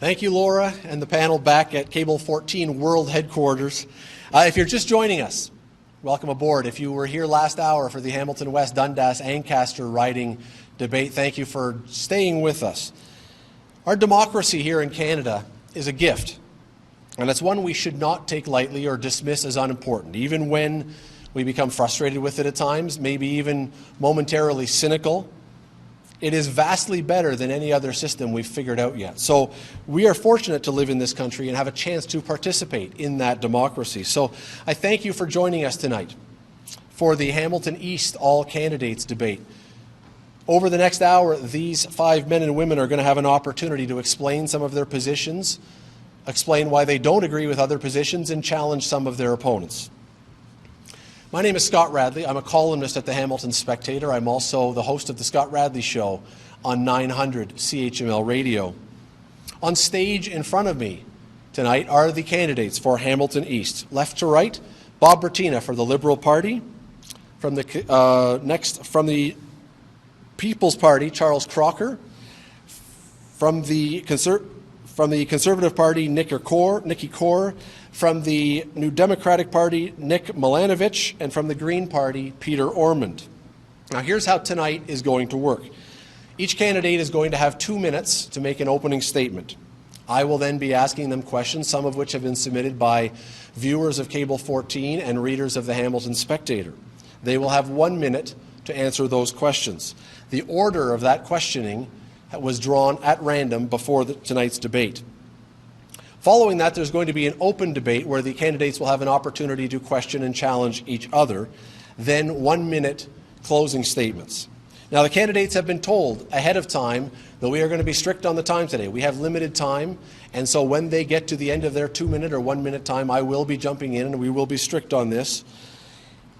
Thank you, Laura, and the panel back at Cable 14 World Headquarters. If you're just joining us, welcome aboard. If you were here last hour for the Hamilton West Dundas Ancaster riding debate, thank you for staying with us. Our democracy here in Canada is a gift, and it's one we should not take lightly or dismiss as unimportant, even when we become frustrated with it at times, maybe even momentarily cynical. It is vastly better than any other system we've figured out yet. So we are fortunate to live in this country and have a chance to participate in that democracy. So I thank you for joining us tonight for the Hamilton East All Candidates debate. Over the next hour, these 5 men and women are going to have an opportunity to explain some of their positions, explain why they don't agree with other positions, and challenge some of their opponents. My name is Scott Radley. I'm a columnist at the Hamilton Spectator. I'm also the host of the Scott Radley Show on 900 CHML Radio. On stage in front of me tonight are the candidates for Hamilton East. Left to right, Bob Bertina for the Liberal Party. From the People's Party, Charles Crocker. From the Conservative Party, Nikki Kaur. From the New Democratic Party, Nick Milanovich, and from the Green Party, Peter Ormond. Now here's how tonight is going to work. Each candidate is going to have 2 minutes to make an opening statement. I will then be asking them questions, some of which have been submitted by viewers of Cable 14 and readers of the Hamilton Spectator. They will have 1 minute to answer those questions. The order of that questioning was drawn at random before tonight's debate. Following that, there's going to be an open debate where the candidates will have an opportunity to question and challenge each other. Then 1 minute closing statements. Now, the candidates have been told ahead of time that we are going to be strict on the time today. We have limited time, and so when they get to the end of their 2 minute or 1 minute time, I will be jumping in and we will be strict on this.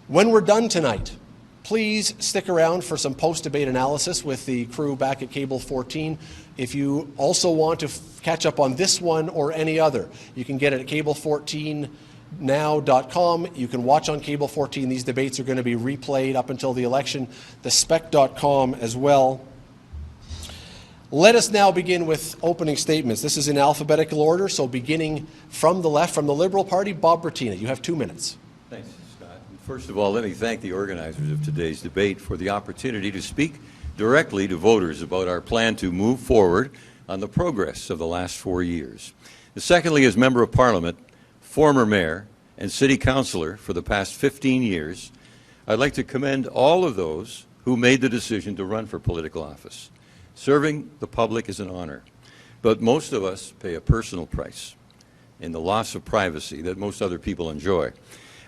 When we're done tonight, please stick around for some post-debate analysis with the crew back at Cable 14. If you also want to catch up on this one or any other, you can get it at cable14now.com. You can watch on Cable 14. These debates are going to be replayed up until the election, the spec.com as well. Let us now begin with opening statements. This is in alphabetical order, so beginning from the left, from the Liberal Party, Bob Bertina. You have 2 minutes. Thanks, Scott. First of all, let me thank the organizers of today's debate for the opportunity to speak directly to voters about our plan to move forward on the progress of the last 4 years. Secondly, as Member of Parliament, former Mayor, and City Councillor for the past 15 years, I'd like to commend all of those who made the decision to run for political office. Serving the public is an honor, but most of us pay a personal price in the loss of privacy that most other people enjoy.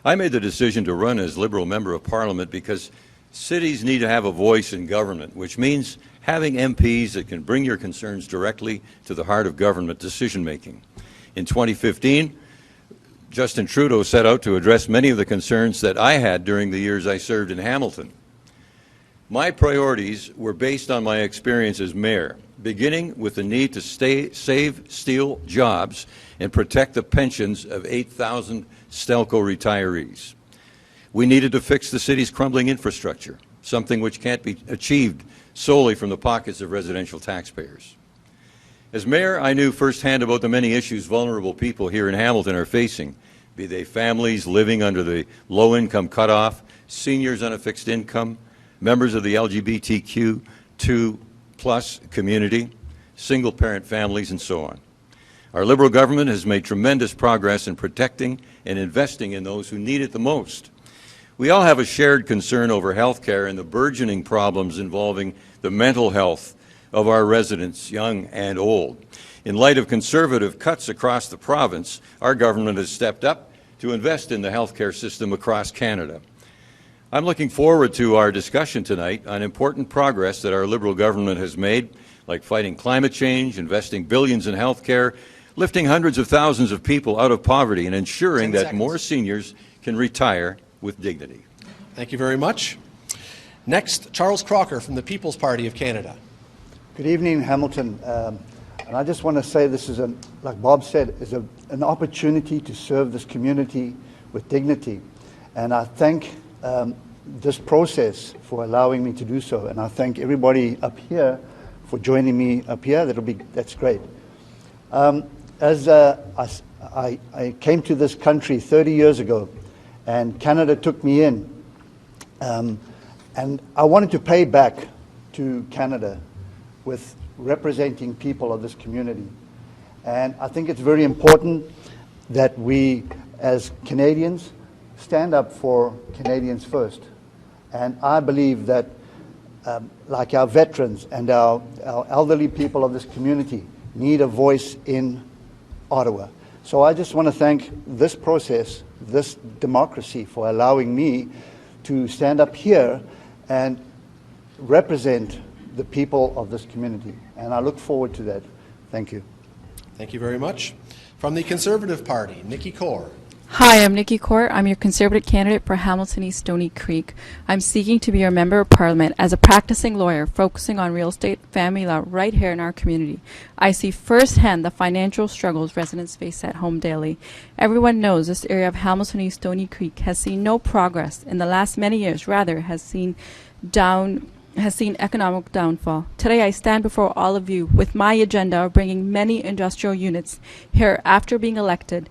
I made the decision to run as Liberal Member of Parliament because cities need to have a voice in government, which means having MPs that can bring your concerns directly to the heart of government decision-making. In 2015, Justin Trudeau set out to address many of the concerns that I had during the years I served in Hamilton. My priorities were based on my experience as mayor, beginning with the need to save steel jobs and protect the pensions of 8,000 Stelco retirees. We needed to fix the city's crumbling infrastructure, something which can't be achieved solely from the pockets of residential taxpayers. As mayor, I knew firsthand about the many issues vulnerable people here in Hamilton are facing, be they families living under the low-income cutoff, seniors on a fixed income, members of the LGBTQ2+ community, single-parent families, and so on. Our Liberal government has made tremendous progress in protecting and investing in those who need it the most. We all have a shared concern over health care and the burgeoning problems involving the mental health of our residents, young and old. In light of conservative cuts across the province, our government has stepped up to invest in the health care system across Canada. I'm looking forward to our discussion tonight on important progress that our Liberal government has made, like fighting climate change, investing billions in health care, lifting hundreds of thousands of people out of poverty, and ensuring that more seniors can retire with dignity. Thank you very much. Next, Charles Crocker from the People's Party of Canada. Good evening, Hamilton. And I just want to say this is, like Bob said, is an opportunity to serve this community with dignity. And I thank this process for allowing me to do so. And I thank everybody up here for joining me up here. That's great. As I came to this country 30 years ago, and Canada took me in, and I wanted to pay back to Canada with representing people of this community. And I think it's very important that we, as Canadians, stand up for Canadians first. And I believe that, like our veterans and our elderly people of this community, need a voice in Ottawa. So I just want to thank this process, this democracy, for allowing me to stand up here and represent the people of this community. And I look forward to that. Thank you. Thank you very much. From the Conservative Party, Nikki Kaur. Hi, I'm Nikki Kaur. I'm your Conservative candidate for Hamilton East Stoney Creek. I'm seeking to be your Member of Parliament as a practicing lawyer focusing on real estate family law right here in our community. I see firsthand the financial struggles residents face at home daily. Everyone knows this area of Hamilton East Stoney Creek has seen no progress in the last many years, rather has seen economic downfall. Today I stand before all of you with my agenda of bringing many industrial units here after being elected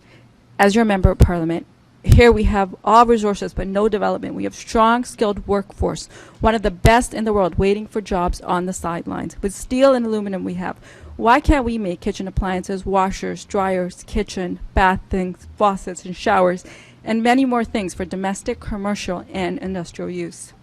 as your Member of Parliament. Here we have all resources but no development. We have strong, skilled workforce, one of the best in the world, waiting for jobs on the sidelines. With steel and aluminum we have. Why can't we make kitchen appliances, washers, dryers, kitchen, bath things, faucets and showers, and many more things for domestic, commercial, and industrial use?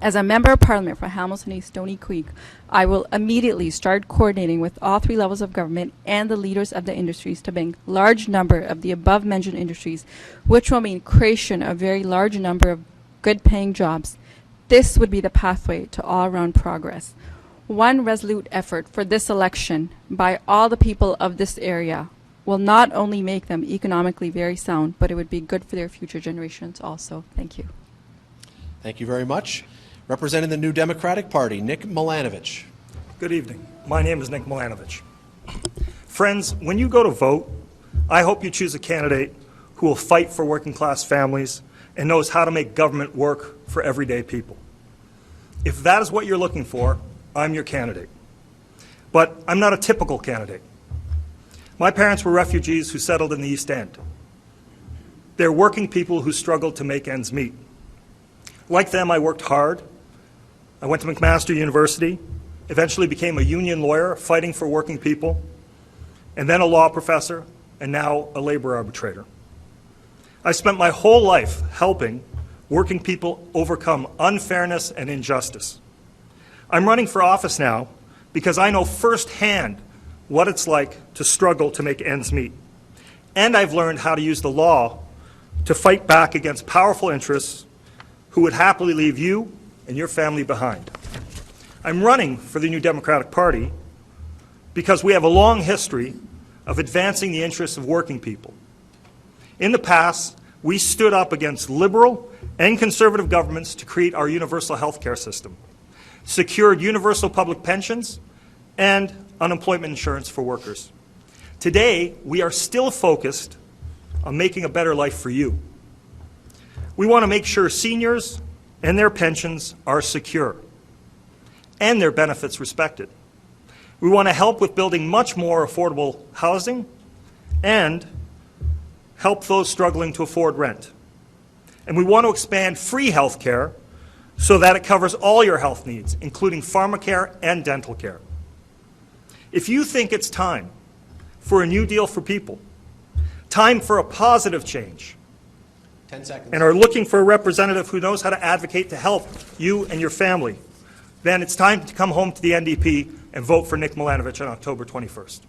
As a Member of Parliament for Hamilton East Stoney Creek, I will immediately start coordinating with all three levels of government and the leaders of the industries to bring large number of the above-mentioned industries, which will mean creation of a very large number of good-paying jobs. This would be the pathway to all-around progress. One resolute effort for this election by all the people of this area will not only make them economically very sound, but it would be good for their future generations also. Thank you. Thank you very much. Representing the New Democratic Party, Nick Milanovich. Good evening. My name is Nick Milanovich. Friends, when you go to vote, I hope you choose a candidate who will fight for working class families and knows how to make government work for everyday people. If that is what you're looking for, I'm your candidate. But I'm not a typical candidate. My parents were refugees who settled in the East End. They're working people who struggled to make ends meet. Like them, I worked hard. I went to McMaster University, eventually became a union lawyer fighting for working people, and then a law professor, and now a labor arbitrator. I spent my whole life helping working people overcome unfairness and injustice. I'm running for office now because I know firsthand what it's like to struggle to make ends meet. And I've learned how to use the law to fight back against powerful interests who would happily leave you and your family behind. I'm running for the New Democratic Party because we have a long history of advancing the interests of working people. In the past, we stood up against liberal and conservative governments to create our universal health care system, secured universal public pensions, and unemployment insurance for workers. Today, we are still focused on making a better life for you. We want to make sure seniors and their pensions are secure and their benefits respected. We want to help with building much more affordable housing and help those struggling to afford rent. And we want to expand free health care so that it covers all your health needs, including pharmacare and dental care. If you think it's time for a new deal for people, time for a positive change, 10 seconds. and are looking for a representative who knows how to advocate to help you and your family, then it's time to come home to the NDP and vote for Nick Milanovich on October 21st.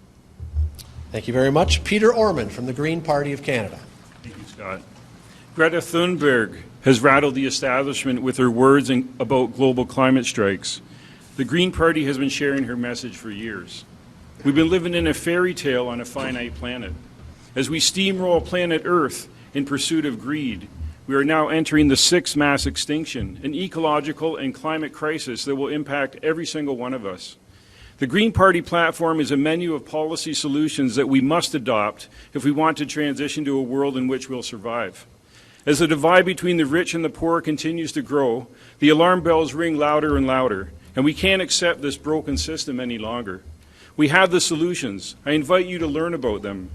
Thank you very much. Peter Orman from the Green Party of Canada. Thank you, Scott. Greta Thunberg has rattled the establishment with her words about global climate strikes. The Green Party has been sharing her message for years. We've been living in a fairy tale on a finite planet. As we steamroll planet Earth in pursuit of greed, we are now entering the sixth mass extinction, an ecological and climate crisis that will impact every single one of us. The Green Party platform is a menu of policy solutions that we must adopt if we want to transition to a world in which we'll survive. As the divide between the rich and the poor continues to grow, the alarm bells ring louder and louder, and we can't accept this broken system any longer. We have the solutions. I invite you to learn about them.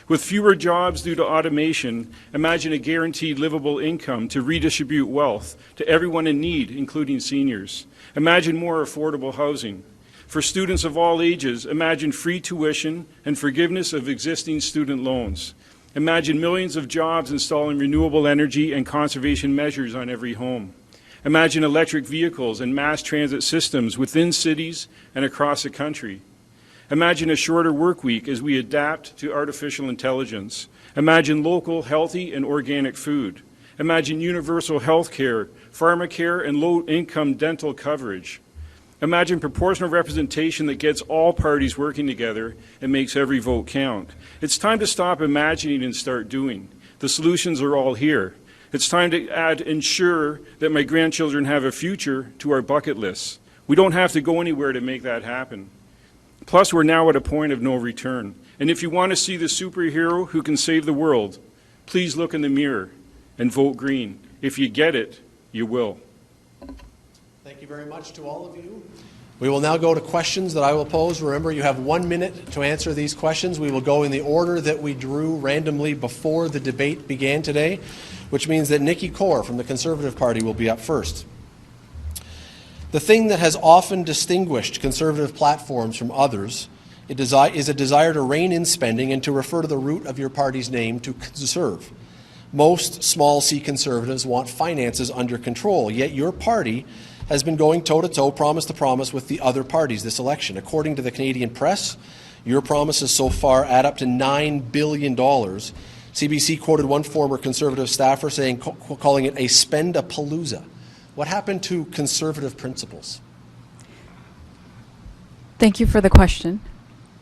With fewer jobs due to automation, imagine a guaranteed livable income to redistribute wealth to everyone in need, including seniors. Imagine more affordable housing. For students of all ages, imagine free tuition and forgiveness of existing student loans. Imagine millions of jobs installing renewable energy and conservation measures on every home. Imagine electric vehicles and mass transit systems within cities and across the country. Imagine a shorter work week as we adapt to artificial intelligence. Imagine local, healthy, and organic food. Imagine universal health care, pharmacare, and low-income dental coverage. Imagine proportional representation that gets all parties working together and makes every vote count. It's time to stop imagining and start doing. The solutions are all here. It's time to add ensure that my grandchildren have a future to our bucket lists. We don't have to go anywhere to make that happen. Plus, we're now at a point of no return. And if you want to see the superhero who can save the world, please look in the mirror and vote green. If you get it, you will. Thank you very much to all of you. We will now go to questions that I will pose. Remember, you have 1 minute to answer these questions. We will go in the order that we drew randomly before the debate began today, which means that Nikki Kaur from the Conservative Party will be up first. The thing that has often distinguished Conservative platforms from others is a desire to rein in spending and to refer to the root of your party's name, to conserve. Most small C Conservatives want finances under control, yet your party has been going toe-to-toe, promise to promise, with the other parties this election. According to the Canadian press, your promises so far add up to $9 billion. CBC quoted one former Conservative staffer saying, calling it a spend-a-palooza. What happened to Conservative principles? Thank you for the question.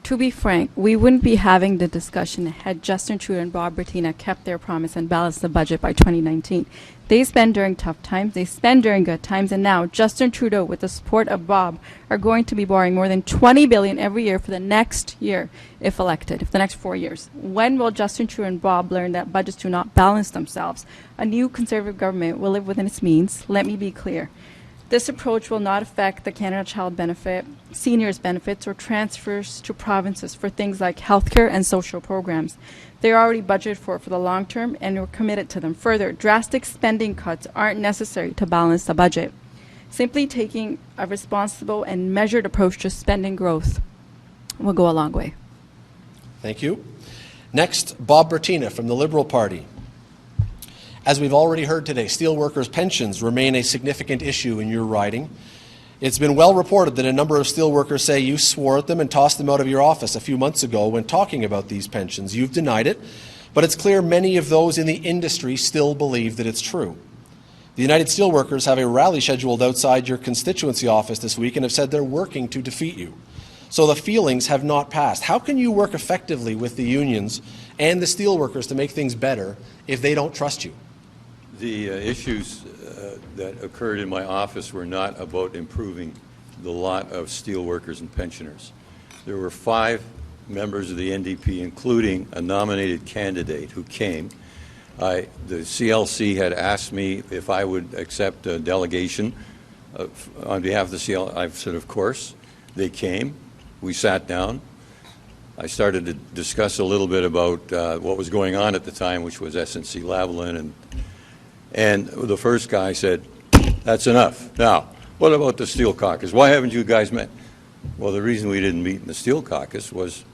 To be frank, we wouldn't be having the discussion had Justin Trudeau and Bob Bertina kept their promise and balanced the budget by 2019. They spend during tough times, they spend during good times, and now Justin Trudeau, with the support of Bob, are going to be borrowing more than $20 billion every year for the next year, if elected, for the next 4 years. When will Justin Trudeau and Bob learn that budgets do not balance themselves? A new Conservative government will live within its means. Let me be clear. This approach will not affect the Canada Child Benefit, seniors benefits, or transfers to provinces for things like healthcare and social programs. They're already budgeted for the long term, and we're committed to them. Further, drastic spending cuts aren't necessary to balance the budget. Simply taking a responsible and measured approach to spending growth will go a long way. Thank you. Next, Bob Bertina from the Liberal Party. As we've already heard today, steelworkers' pensions remain a significant issue in your riding. It's been well reported that a number of steelworkers say you swore at them and tossed them out of your office a few months ago when talking about these pensions. You've denied it, but it's clear many of those in the industry still believe that it's true. The United Steelworkers have a rally scheduled outside your constituency office this week and have said they're working to defeat you. So the feelings have not passed. How can you work effectively with the unions and the steelworkers to make things better if they don't trust you? The issues that occurred in my office were not about improving the lot of steelworkers and pensioners. There were 5 members of the NDP, including a nominated candidate who came. The CLC had asked me if I would accept a delegation on behalf of the CLC. I said, of course. They came. We sat down. I started to discuss a little bit about what was going on at the time, which was SNC-Lavalin, and the first guy said, that's enough. Now, what about the Steel Caucus? Why haven't you guys met? Well, the reason we didn't meet in the Steel Caucus was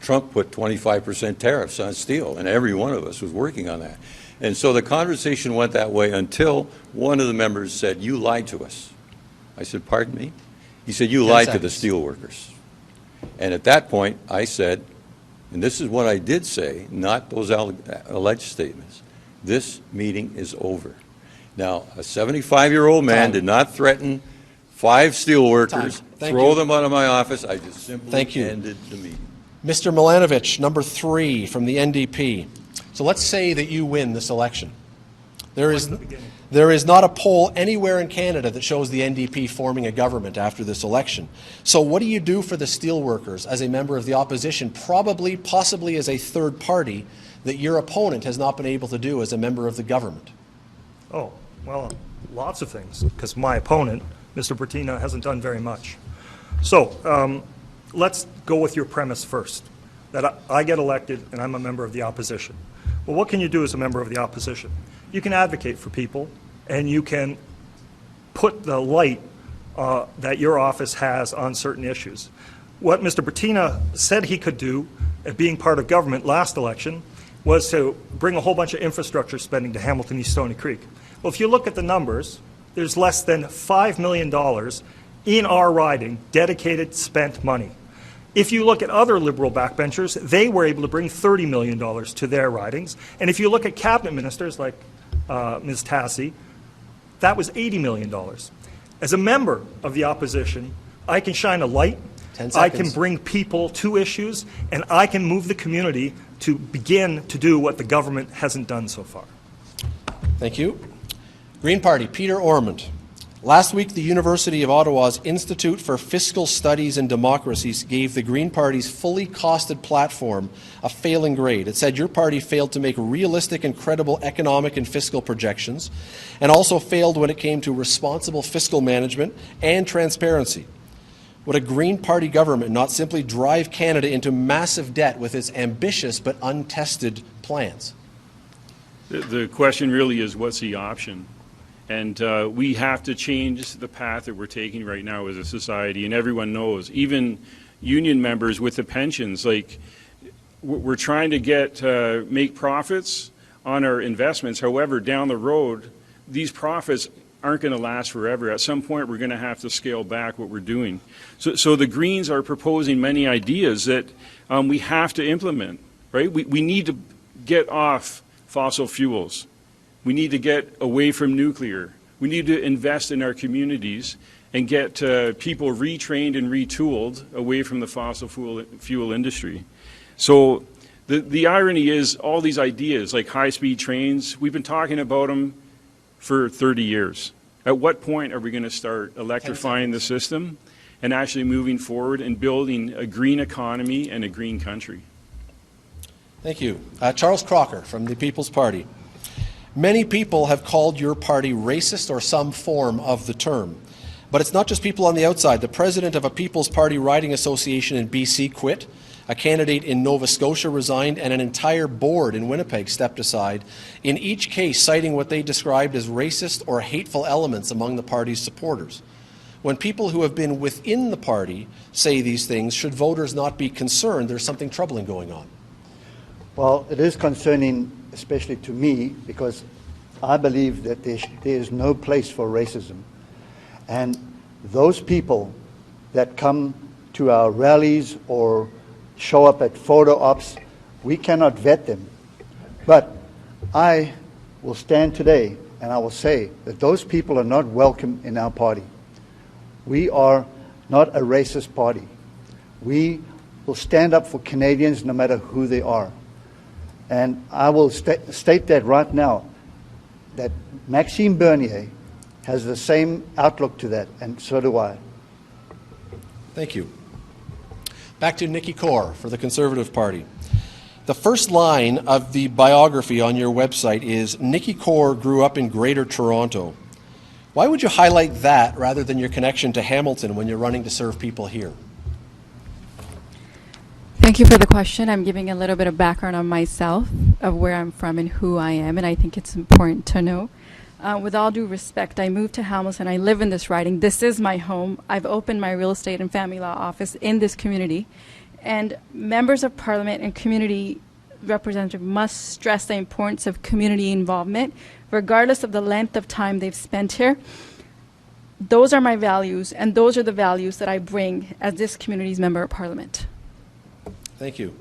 Trump put 25% tariffs on steel, and every one of us was working on that. And so the conversation went that way until one of the members said, you lied to us. I said, pardon me? He said, you lied to the steelworkers. And at that point, I said, and this is what I did say, not those alleged statements, this meeting is over. Now, a 75-year-old man did not threaten 5 steelworkers, throw them out of my office. I just simply ended the meeting. Mr. Milanovic, number 3 from the NDP. So let's say that you win this election. There is not a poll anywhere in Canada that shows the NDP forming a government after this election. So what do you do for the steelworkers as a member of the opposition, possibly as a third party, that your opponent has not been able to do as a member of the government? Oh, well, lots of things, because my opponent, Mr. Bertina, hasn't done very much. So, let's go with your premise first, that I get elected and I'm a member of the opposition. Well, what can you do as a member of the opposition? You can advocate for people, and you can put the light that your office has on certain issues. What Mr. Bettina said he could do, being part of government last election, was to bring a whole bunch of infrastructure spending to Hamilton, East Stoney Creek. Well, if you look at the numbers, there's less than $5 million in our riding, dedicated spent money. If you look at other Liberal backbenchers, they were able to bring $30 million to their ridings. And if you look at cabinet ministers like Ms. Tassi, that was $80 million. As a member of the opposition, I can shine a light, 10 I can seconds. bring people to issues, and I can move the community to begin to do what the government hasn't done so far. Thank you. Green Party, Peter Ormond. Last week, the University of Ottawa's Institute for Fiscal Studies and Democracies gave the Green Party's fully costed platform a failing grade. It said your party failed to make realistic and credible economic and fiscal projections, and also failed when it came to responsible fiscal management and transparency. Would a Green Party government not simply drive Canada into massive debt with its ambitious but untested plans? The question really is, what's the option? And we have to change the path that we're taking right now as a society, and everyone knows, even union members with the pensions, like we're trying to make profits on our investments. However, down the road, these profits aren't going to last forever. At some point, we're going to have to scale back what we're doing. So the Greens are proposing many ideas that we have to implement, right? We need to get off fossil fuels. We need to get away from nuclear. We need to invest in our communities and get people retrained and retooled away from the fossil fuel industry. So the irony is all these ideas like high-speed trains, we've been talking about them for 30 years. At what point are we going to start electrifying the system and actually moving forward and building a green economy and a green country? Thank you. Charles Crocker from the People's Party. Many people have called your party racist or some form of the term. But it's not just people on the outside. The president of a People's Party riding association in BC quit, a candidate in Nova Scotia resigned, and an entire board in Winnipeg stepped aside, in each case citing what they described as racist or hateful elements among the party's supporters. When people who have been within the party say these things, should voters not be concerned there's something troubling going on? Well, it is concerning, especially to me, because I believe that there is no place for racism. And those people that come to our rallies or show up at photo ops, we cannot vet them. But I will stand today and I will say that those people are not welcome in our party. We are not a racist party. We will stand up for Canadians no matter who they are. And I will state that right now, that Maxime Bernier has the same outlook to that, and so do I. Thank you. Back to Nikki Kaur for the Conservative Party. The first line of the biography on your website is, Nikki Kaur grew up in Greater Toronto. Why would you highlight that rather than your connection to Hamilton when you're running to serve people here? Thank you for the question. I'm giving a little bit of background on myself, of where I'm from and who I am, and I think it's important to know. With all due respect, I moved to Hamilton. I live in this riding. This is my home. I've opened my real estate and family law office in this community. And members of Parliament and community representatives must stress the importance of community involvement, regardless of the length of time they've spent here. Those are my values, and those are the values that I bring as this community's member of Parliament. Thank you.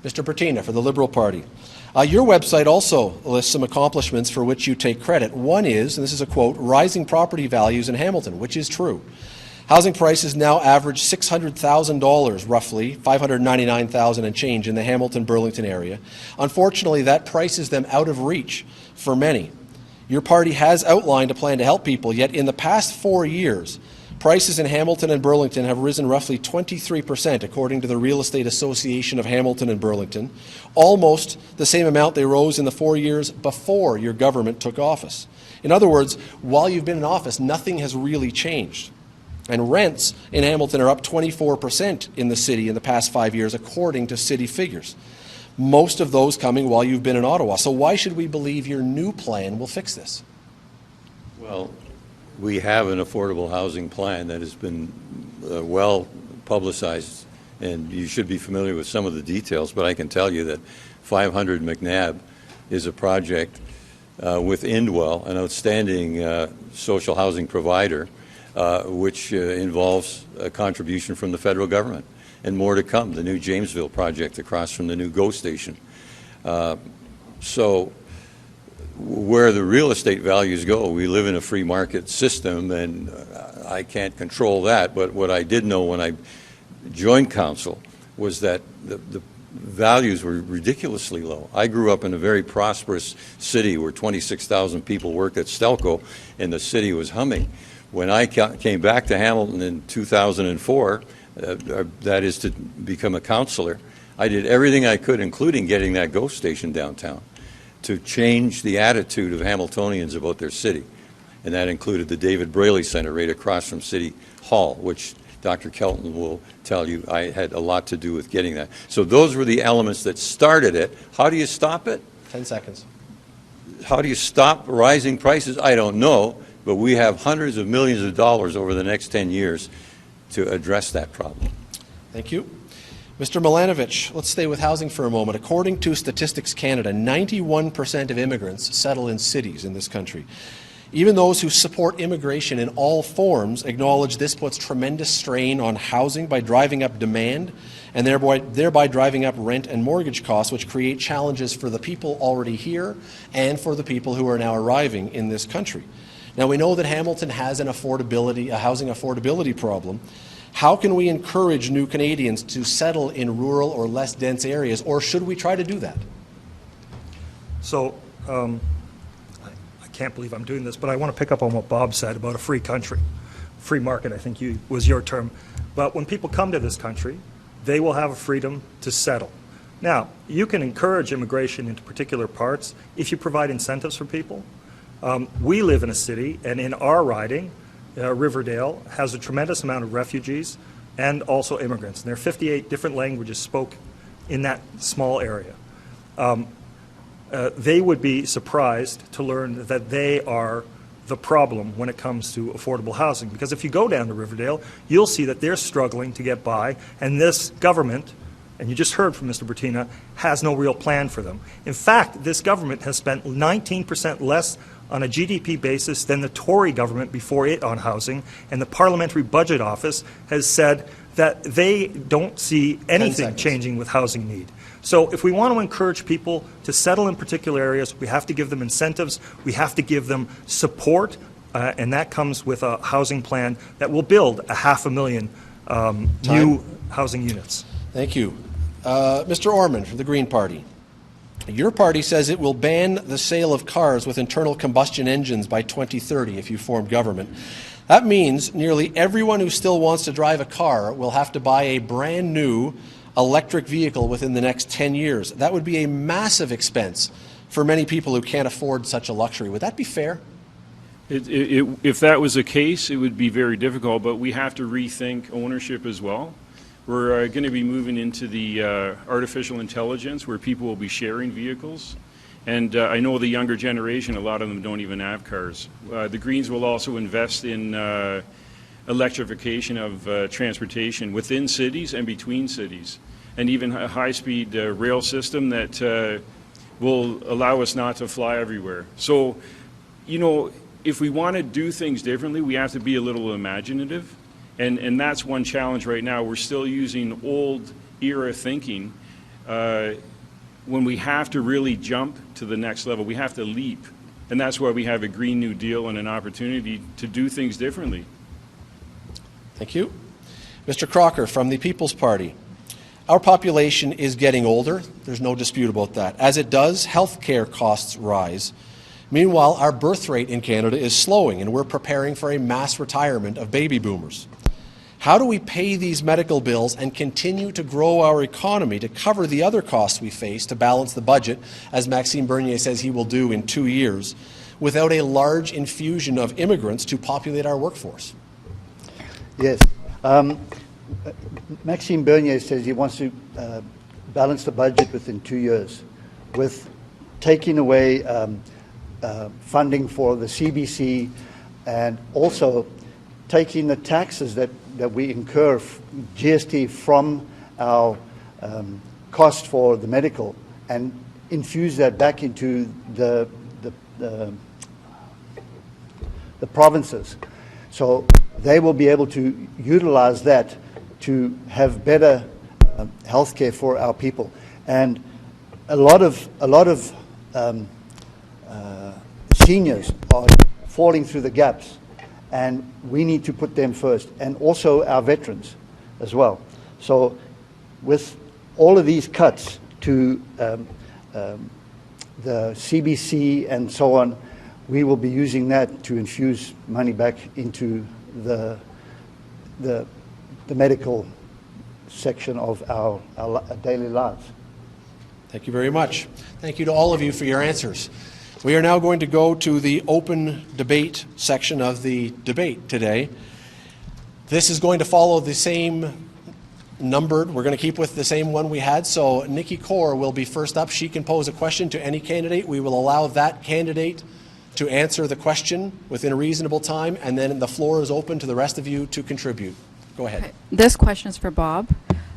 Mr. Bertina for the Liberal Party. Your website also lists some accomplishments for which you take credit. One is, and this is a quote, rising property values in Hamilton, which is true. Housing prices now average $600,000 roughly, $599,000 and change in the Hamilton-Burlington area. Unfortunately, that prices them out of reach for many. Your party has outlined a plan to help people, yet in the past 4 years, prices in Hamilton and Burlington have risen roughly 23%, according to the Real Estate Association of Hamilton and Burlington, almost the same amount they rose in the 4 years before your government took office. In other words, while you've been in office, nothing has really changed. And rents in Hamilton are up 24% in the city in the past 5 years, according to city figures. Most of those coming while you've been in Ottawa. So why should we believe your new plan will fix this? Well, we have an affordable housing plan that has been well publicized, and you should be familiar with some of the details, but I can tell you that 500 McNabb is a project with Indwell, an outstanding social housing provider, which involves a contribution from the federal government. And more to come, the new Jamesville project across from the new GO station. So where the real estate values go, we live in a free market system, and I can't control that. But what I did know when I joined council was that the values were ridiculously low. I grew up in a very prosperous city where 26,000 people worked at Stelco, and the city was humming. When I came back to Hamilton in 2004, that is to become a councillor, I did everything I could, including getting that GO station downtown, to change the attitude of Hamiltonians about their city. And that included the David Braley Center right across from City Hall, which Dr. Kelton will tell you I had a lot to do with getting that. So those were the elements that started it. How do you stop it? 10 seconds. How do you stop rising prices? I don't know, but we have hundreds of millions of dollars over the next 10 years to address that problem. Thank you. Mr. Milanovich, let's stay with housing for a moment. According to Statistics Canada, 91% of immigrants settle in cities in this country. Even those who support immigration in all forms acknowledge this puts tremendous strain on housing by driving up demand and thereby driving up rent and mortgage costs, which create challenges for the people already here and for the people who are now arriving in this country. Now, we know that Hamilton has a housing affordability problem. How can we encourage new Canadians to settle in rural or less dense areas, or should we try to do that? So, I can't believe I'm doing this, but I want to pick up on what Bob said about a free country. Free market, I think was your term. But when people come to this country, they will have a freedom to settle. Now, you can encourage immigration into particular parts if you provide incentives for people. We live in a city, and in our riding, Riverdale has a tremendous amount of refugees and also immigrants. And there are 58 different languages spoken in that small area. They would be surprised to learn that they are the problem when it comes to affordable housing. Because if you go down to Riverdale, you'll see that they're struggling to get by, and this government, and you just heard from Mr. Bertina, has no real plan for them. In fact, this government has spent 19% less on a GDP basis than the Tory government before it on housing, and the Parliamentary Budget Office has said that they don't see anything changing with housing need. So if we want to encourage people to settle in particular areas, we have to give them incentives, we have to give them support, and that comes with a housing plan that will build 500,000 new housing units. Thank you. Mr. Ormond from the Green Party. Your party says it will ban the sale of cars with internal combustion engines by 2030 if you form government. That means nearly everyone who still wants to drive a car will have to buy a brand new electric vehicle within the next 10 years. That would be a massive expense for many people who can't afford such a luxury. Would that be fair? If that was the case, it would be very difficult, but we have to rethink ownership as well. We're going to be moving into the artificial intelligence where people will be sharing vehicles. And I know the younger generation, a lot of them don't even have cars. The Greens will also invest in electrification of transportation within cities and between cities, and even a high-speed rail system that will allow us not to fly everywhere. So, you know, if we want to do things differently, we have to be a little imaginative. And that's one challenge right now. We're still using old era thinking when we have to really jump to the next level. We have to leap. And that's why we have a Green New Deal and an opportunity to do things differently. Thank you. Mr. Crocker from the People's Party. Our population is getting older. There's no dispute about that. As it does, health care costs rise. Meanwhile, our birth rate in Canada is slowing, and we're preparing for a mass retirement of baby boomers. How do we pay these medical bills and continue to grow our economy to cover the other costs we face to balance the budget, as Maxime Bernier says he will do in 2 years, without a large infusion of immigrants to populate our workforce? Yes. Maxime Bernier says he wants to balance the budget within 2 years with taking away funding for the CBC and also taking the taxes that we incur, GST, from our cost for the medical and infuse that back into the provinces. So they will be able to utilize that to have better health care for our people. And a lot of seniors are falling through the gaps, and we need to put them first, and also our veterans as well. So with all of these cuts to the CBC and so on, we will be using that to infuse money back into the medical section of our daily lives. Thank you very much. Thank you to all of you for your answers. We are now going to go to the open debate section of the debate today. This is going to follow the same numbered. We're going to keep with the same one we had. So Nikki Kaur will be first up. She can pose a question to any candidate. We will allow that candidate to answer the question within a reasonable time, and then the floor is open to the rest of you to contribute. Go ahead. Okay. This question is for Bob.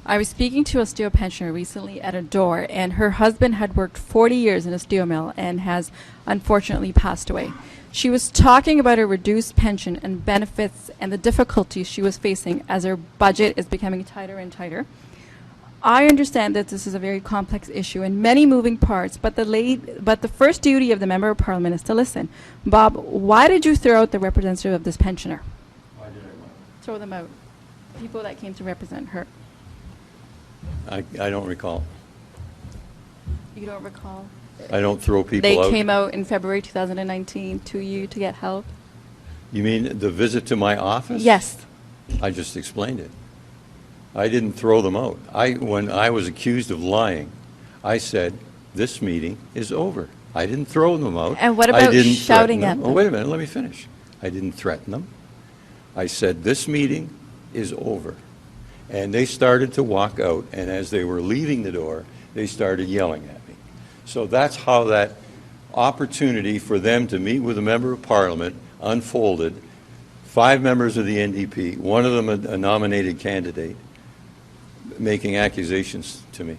I was speaking to a steel pensioner recently at a door, and her husband had worked 40 years in a steel mill and has unfortunately passed away. She was talking about her reduced pension and benefits and the difficulties she was facing as her budget is becoming tighter and tighter. I understand that this is a very complex issue and many moving parts, but the first duty of the Member of Parliament is to listen. Bob, why did you throw out the representative of this pensioner? Why did I? Throw them out. People that came to represent her. I don't recall. You don't recall? I don't throw people They out. came out in February 2019 to you to get help? You mean the visit to my office? Yes. I just explained it. I didn't throw them out. When I was accused of lying, I said, this meeting is over. I didn't throw them out. And what I about didn't shouting threaten at Oh, them? wait a minute, let me finish. I didn't threaten them. I said, this meeting is over. And they started to walk out, and as they were leaving the door, they started yelling at me. So that's how that opportunity for them to meet with a member of Parliament unfolded. 5 members of the NDP, one of them a nominated candidate, making accusations to me.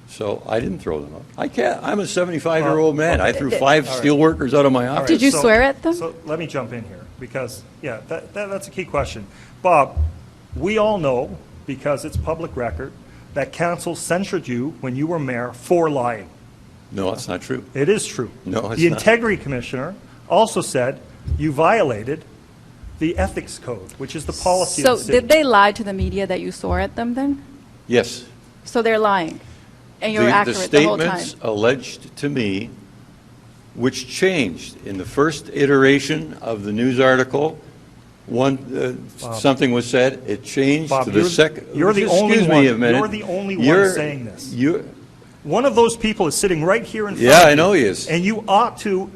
So I didn't throw them out. I can't. I'm a 75-year-old man. I threw 5 steel workers out of my office. Did you swear at them? So let me jump in here because, yeah, that's a key question. Bob, we all know, because it's public record, that council censured you when you were mayor for lying. No, that's not true. It is true. No, it's the not. Integrity Commissioner also said you violated the ethics code, which is the policy So of the city. did they lie to the media that you swore at them then? Yes. So they're lying, and you're accurate the whole time? statements alleged to me, which changed in the first iteration of the news article, something was said, it changed Bob, to the second. you're the Excuse only me one. a minute. You're the only one saying this. One of those people is sitting right here in front Yeah, of you. I know he is. And you ought to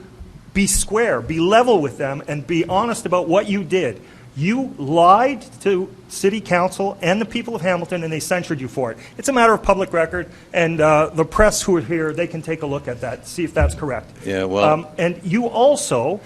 be square, be level with them, and be honest about what you did. You lied to City Council and the people of Hamilton, and they censured you for it. It's a matter of public record, and the press who are here, they can take a look at that, see if that's correct. Yeah, well- And you also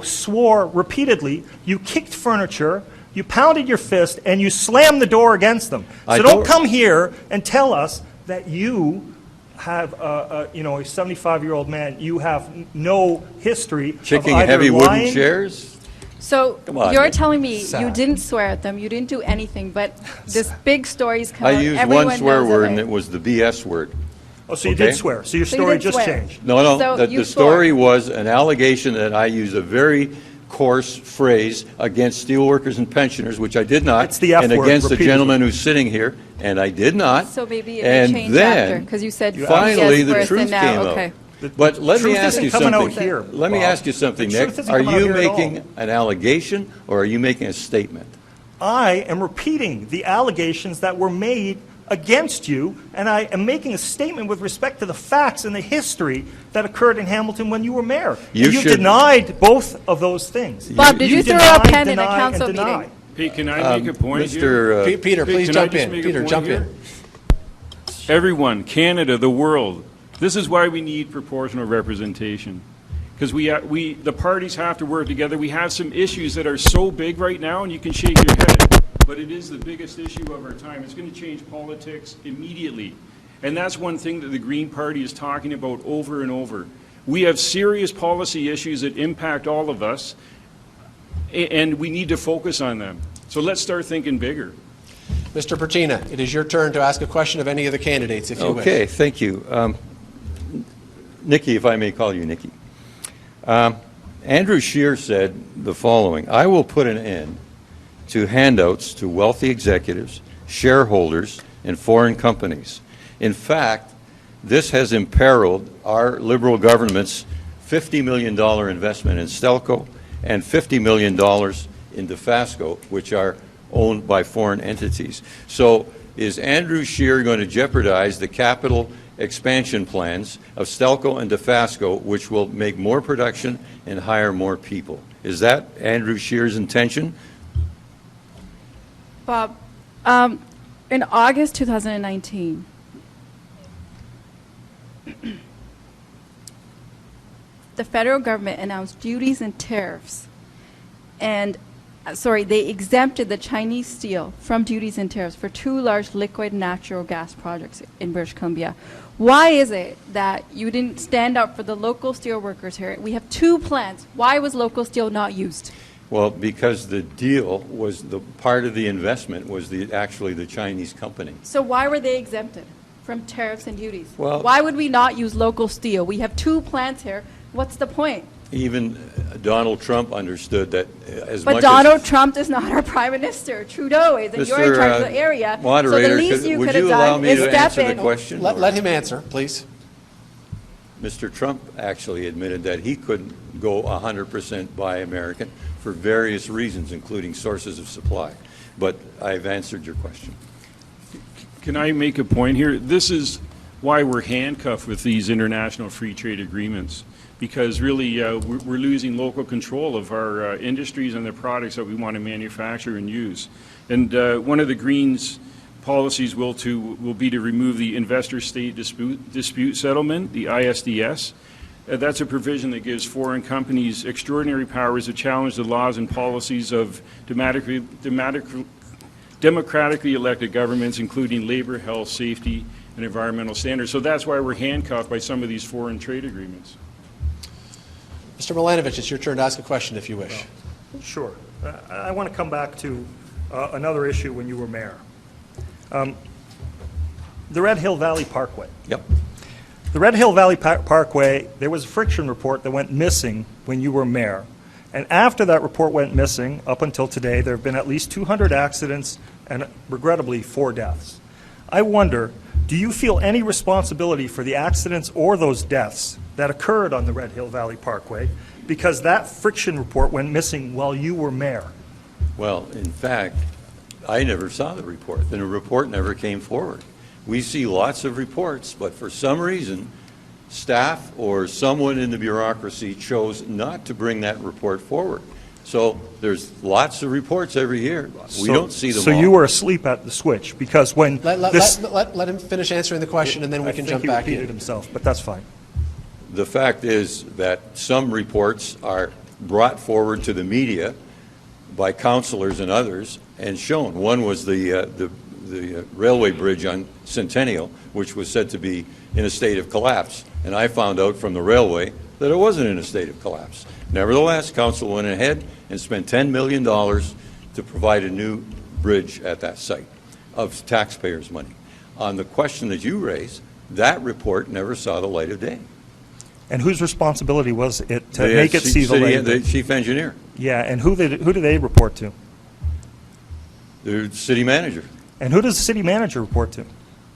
swore repeatedly, you kicked furniture, you pounded your fist, and you slammed the door against them. I So don't don't- come here and tell us that you have, a 75-year-old man, you have no history of Kicking either heavy lying. wooden chairs? So Come on, you're man. telling me you Sad. didn't swear at them, you didn't do anything, but this big story's come I out, used everyone one swear knows word, of and it. it was the BS word. Oh, so you Okay. did swear. So your So you story did just swear. changed. No, So the you story swore. was an allegation that I used a very coarse phrase against steelworkers and pensioners, which I did not. It's the F and word, against the repeatedly. gentleman who's sitting here, and I did not. So maybe it And may change then, after, because you said finally, yes the first truth and now, came okay. out. But let me truth ask isn't you coming out something. here, Let me Bob. ask you something, The Nick. truth isn't Are coming out you here at all. making an allegation, or are you making a statement? I am repeating the allegations that were made against you, and I am making a statement with respect to the facts and the history that occurred in Hamilton when you were mayor. You And you should- denied both of those things. Bob, did you throw deny, a pen in a deny, council and deny. meeting? Hey, can I make a point here? Mr. Peter, Hey, please can I jump just in. make a Peter, point jump here? in. Everyone, Canada, the world. This is why we need proportional representation. Because the parties have to work together. We have some issues that are so big right now, and you can shake your head, but it is the biggest issue of our time. It's going to change politics immediately. And that's one thing that the Green Party is talking about over and over. We have serious policy issues that impact all of us, and we need to focus on them. So let's start thinking bigger. Mr. Pertina, it is your turn to ask a question of any of the candidates, if you wish. Okay, thank you. Nikki, if I may call you Nikki. Andrew Scheer said the following: I will put an end to handouts to wealthy executives, shareholders, and foreign companies. In fact, this has imperiled our Liberal government's $50 million investment in Stelco and $50 million in Dofasco, which are owned by foreign entities. So is Andrew Scheer going to jeopardize the capital expansion plans of Stelco and Dofasco, which will make more production and hire more people? Is that Andrew Scheer's intention? Bob, in August 2019, the federal government announced duties and tariffs, and they exempted the Chinese steel from duties and tariffs for 2 large liquid natural gas projects in British Columbia. Why is it that you didn't stand up for the local steel workers here? We have 2 plants. Why was local steel not used? Well, because the deal was the part of the investment was actually the Chinese company. So why were they exempted from tariffs and duties? Well- Why would we not use local steel? We have 2 plants here. What's the point? Even Donald Trump understood that as But much Donald as... Trump is not our prime minister. Trudeau is, and you're in Mr. charge of the area. Moderator, so the least you would could have you allow done me is to step answer the in. question? Let him answer, please. Mr. Trump actually admitted that he couldn't go 100% buy American for various reasons, including sources of supply. But I've answered your question. Can I make a point here? This is why we're handcuffed with these international free trade agreements, because really we're losing local control of our industries and the products that we want to manufacture and use. And one of the Greens' policies will be to remove the investor-state dispute settlement, the ISDS. That's a provision that gives foreign companies extraordinary powers to challenge the laws and policies of democratically elected governments, including labor, health, safety, and environmental standards. So that's why we're handcuffed by some of these foreign trade agreements. Mr. Milanovic, it's your turn to ask a question, if you wish. Sure. I want to come back to another issue when you were mayor. The Red Hill Valley Parkway. Yep. The Red Hill Valley Parkway, there was a friction report that went missing when you were mayor. And after that report went missing, up until today, there have been at least 200 accidents and, regrettably, 4 deaths. I wonder, do you feel any responsibility for the accidents or those deaths that occurred on the Red Hill Valley Parkway because that friction report went missing while you were mayor? Well, in fact, I never saw the report, and the report never came forward. We see lots of reports, but for some reason, staff or someone in the bureaucracy chose not to bring that report forward. So there's lots of reports every year. We don't see them all. So you were asleep at the switch because when Let him finish answering the question, and then we can jump back I think he repeated in. himself, but that's fine. The fact is that some reports are brought forward to the media by councillors and others and shown. One was the railway bridge on Centennial, which was said to be in a state of collapse. And I found out from the railway that it wasn't in a state of collapse. Nevertheless, council went ahead and spent $10 million to provide a new bridge at that site of taxpayers' money. On the question that you raised, that report never saw the light of day. And whose responsibility was it to make it see the light of The day? chief engineer, Yeah, and who do they report to? the city manager. And who does the city manager report to?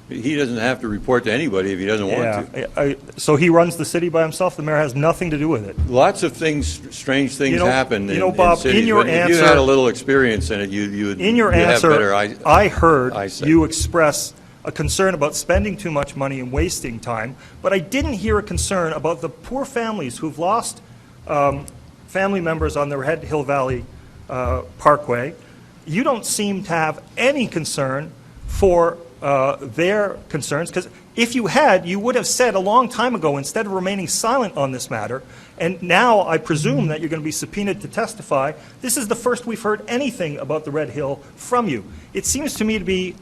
He doesn't have to report to anybody if he doesn't want to. So he runs the city by himself? The mayor has nothing to do with it? Lots of things, strange things You know- happen you know, in Bob, cities. in your But if you answer- had a little experience in it, you would In your have answer, better I heard eyesight. you express a concern about spending too much money and wasting time, but I didn't hear a concern about the poor families who've lost family members on the Red Hill Valley Parkway. You don't seem to have any concern for their concerns, because if you had, you would have said a long time ago, instead of remaining silent on this matter, and now I presume that you're going to be subpoenaed to testify, this is the first we've heard anything about the Red Hill from you. It seems to me to be,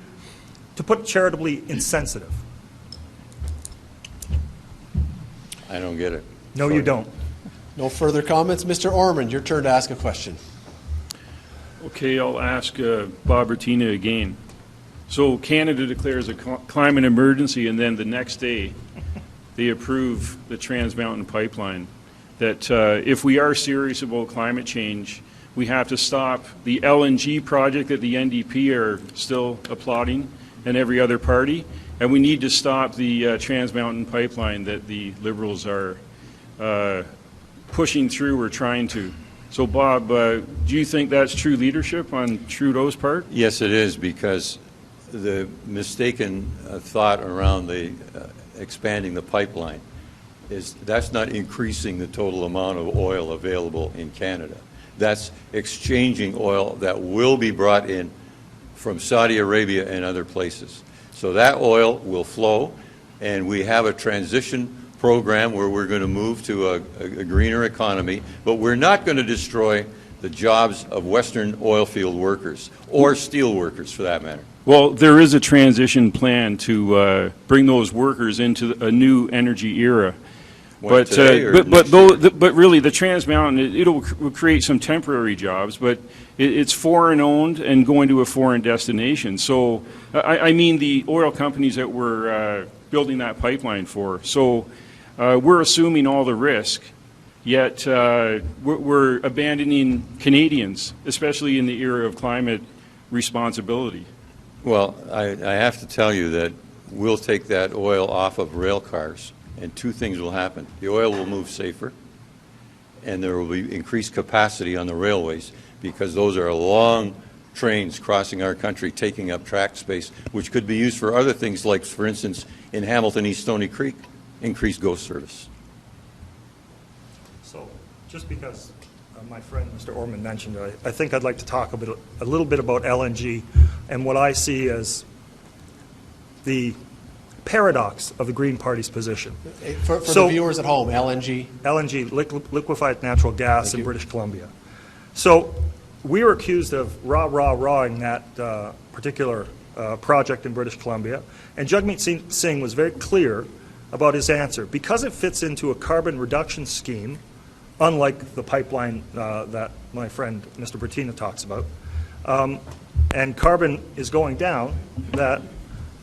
to put it charitably, insensitive. I don't get it. No, you don't. No further comments. Mr. Ormond, your turn to ask a question. Okay, I'll ask Bob Bertina again. So Canada declares a climate emergency, and then the next day they approve the Trans Mountain Pipeline. That if we are serious about climate change, we have to stop the LNG project that the NDP are still applauding, and every other party, and we need to stop the Trans Mountain Pipeline that the Liberals are pushing through or trying to. So Bob, do you think that's true leadership on Trudeau's part? Yes, it is, because the mistaken thought around the expanding the pipeline is that's not increasing the total amount of oil available in Canada. That's exchanging oil that will be brought in from Saudi Arabia and other places. So that oil will flow, and we have a transition program where we're going to move to a greener economy, but we're not going to destroy the jobs of Western oil field workers or steel workers, for that matter. Well, there is a transition plan to bring those workers into a new energy era. But really, the Trans Mountain, it'll create some temporary jobs, but it's foreign owned and going to a foreign destination. So, I mean the oil companies that we're building that pipeline for. So, we're assuming all the risk, yet we're abandoning Canadians, especially in the era of climate responsibility. Well, I have to tell you that we'll take that oil off of rail cars, and two things will happen. The oil will move safer, and there will be increased capacity on the railways, because those are long trains crossing our country, taking up track space, which could be used for other things, like, for instance, in Hamilton, East Stoney Creek, increased ghost service. So, just because my friend Mr. Ormond mentioned it, I think I'd like to talk a little bit about LNG and what I see as the paradox of the Green Party's position. For the viewers at home, LNG? LNG, liquefied natural gas in British Columbia. So we were accused of rah-rah-rahing that particular project in British Columbia, and Jagmeet Singh was very clear about his answer. Because it fits into a carbon reduction scheme, unlike the pipeline that my friend Mr. Bertina talks about, and carbon is going down, that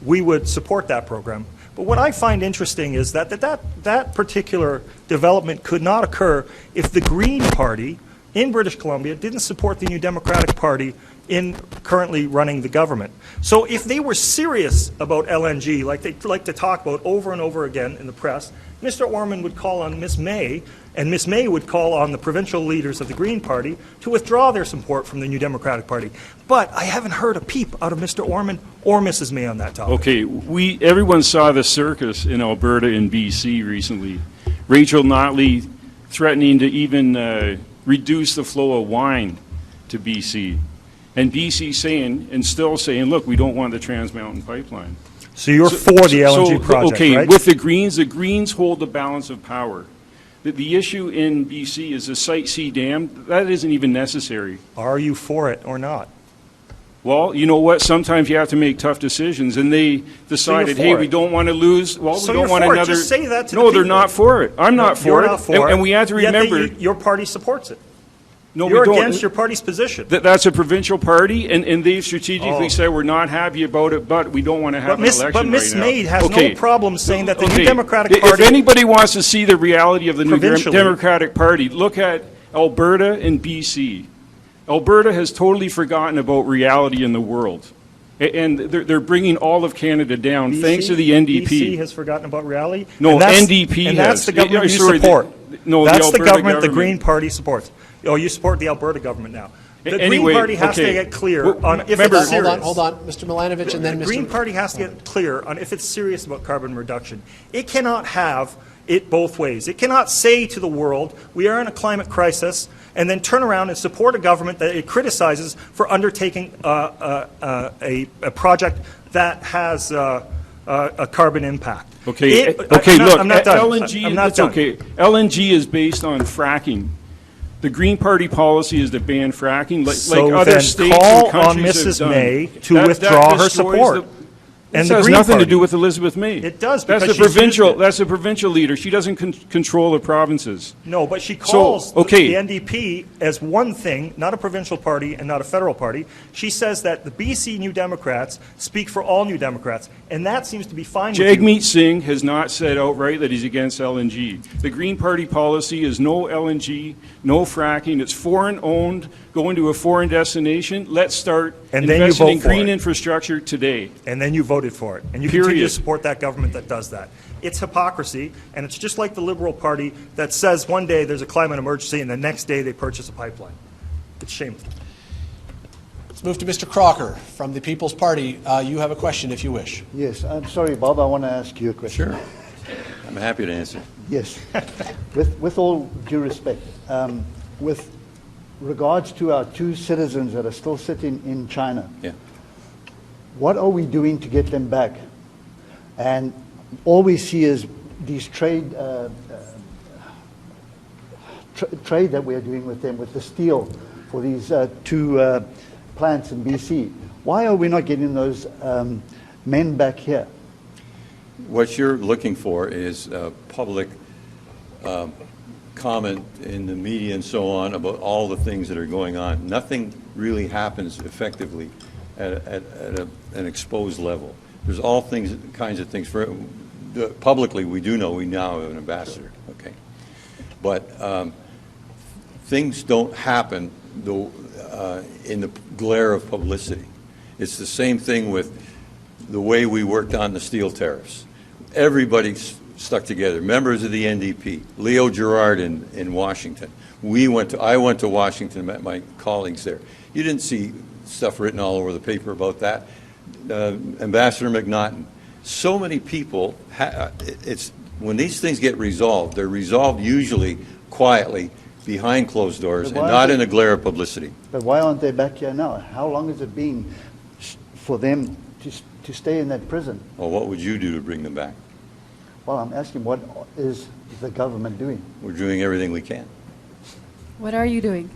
we would support that program. But what I find interesting is that particular development could not occur if the Green Party in British Columbia didn't support the New Democratic Party in currently running the government. So if they were serious about LNG, like they like to talk about over and over again in the press, Mr. Ormond would call on Ms. May, and Ms. May would call on the provincial leaders of the Green Party to withdraw their support from the New Democratic Party. But I haven't heard a peep out of Mr. Ormond or Mrs. May on that topic. Okay, everyone saw the circus in Alberta and BC recently. Rachel Notley threatening to even reduce the flow of wine to BC. And BC saying, and still saying, look, we don't want the Trans Mountain Pipeline. So you're for the LNG project, okay, right? with the Greens hold the balance of power. The issue in BC is the Site C dam. That isn't even necessary. Are you for it or not? Well, you know what? Sometimes you have to make tough decisions, and they decided, hey, we don't want to lose. Well, So we don't you're want for it. another. Just say that to the No, they're people. not for it. I'm not for You're it. not for it. And we have to Yet remember. your party supports it. No, You're we don't. against your party's position. That's a provincial party, and they've strategically Oh. said we're not happy about it, but we don't want to have an election But Ms. right now. May has no problem saying that the New Okay. Democratic If Party... anybody wants to see the reality of the New Provincially. Democratic Party, look at Alberta and BC. Alberta has totally forgotten about reality in the world. And they're bringing all of Canada down, thanks to the NDP. BC has forgotten about reality? No, And that's- NDP And that's has. the government you Sorry, support. no, That's the Alberta government the Green Party supports. Oh, you support the Alberta government now. The Anyway, Green Party has to okay. get clear Well, on if remember- it's serious. Hold on, Mr. Milanovic, and then The Mr. Green Party has to get clear on if it's serious about carbon reduction. It cannot have it both ways. It cannot say to the world, we are in a climate crisis, and then turn around and support a government that it criticizes for undertaking a project that has a carbon impact. Okay, Look, look, I'm not done. LNG, I'm not it's done. okay. LNG is based on fracking. The Green Party policy is to ban fracking, like So other then states call and on countries have Mrs. done. May to That withdraw her destroys support. This the has Green nothing to Party. do with Elizabeth May. It does, That's because the she's used it. That's the provincial leader. She doesn't control the provinces. No, but she calls okay. the NDP as one thing, not a provincial party and not a federal party. She says that the BC New Democrats speak for all New Democrats, and that seems to be fine with you. Jagmeet Singh has not said outright that he's against LNG. The Green Party policy is no LNG, no fracking. It's foreign-owned, going to a foreign destination. Let's start And then you investing in vote for green it. infrastructure today. And then you voted for it. And you continue to Period. support that government that does that. It's hypocrisy, and it's just like the Liberal Party that says one day there's a climate emergency and the next day they purchase a pipeline. It's shameful. Let's move to Mr. Crocker from the People's Party. You have a question if you wish. Yes, I'm sorry, Bob, I want to ask you a question. Sure. I'm happy to answer. Yes. With all due respect, with regards to our 2 citizens that are still sitting in China, Yeah. what are we doing to get them back? And all we see is these trade that we're doing with them, with the steel for these 2 plants in BC. Why are we not getting those men back here? What you're looking for is public comment in the media and so on about all the things that are going on. Nothing really happens effectively at an exposed level. There's all kinds of things. Publicly, we do know we now have an ambassador, okay? But things don't happen in the glare of publicity. It's the same thing with the way we worked on the steel tariffs. Everybody's stuck together. Members of the NDP, Leo Gerard in Washington. I went to Washington, met my colleagues there. You didn't see stuff written all over the paper about that. Ambassador McNaughton. So many people, when these things get resolved, they're resolved usually quietly behind closed doors and not in a glare of publicity. But why aren't they back here now? How long has it been for them to stay in that prison? Well, what would you do to bring them back? Well, I'm asking, what is the government doing? We're doing everything we can. What are you doing?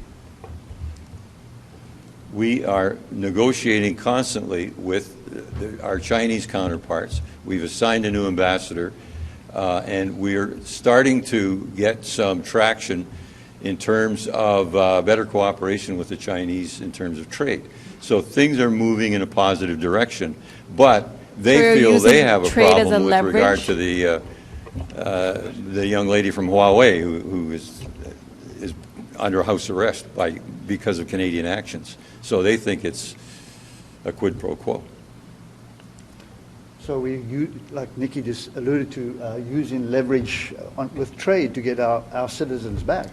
We are negotiating constantly with our Chinese counterparts. We've assigned a new ambassador, and we're starting to get some traction in terms of better cooperation with the Chinese in terms of trade. So things are moving in a positive direction, but they feel they have a problem with regard to the young lady from Huawei who is under house arrest because of Canadian actions. So they think it's a quid pro quo. So like Nikki just alluded to, using leverage with trade to get our citizens back.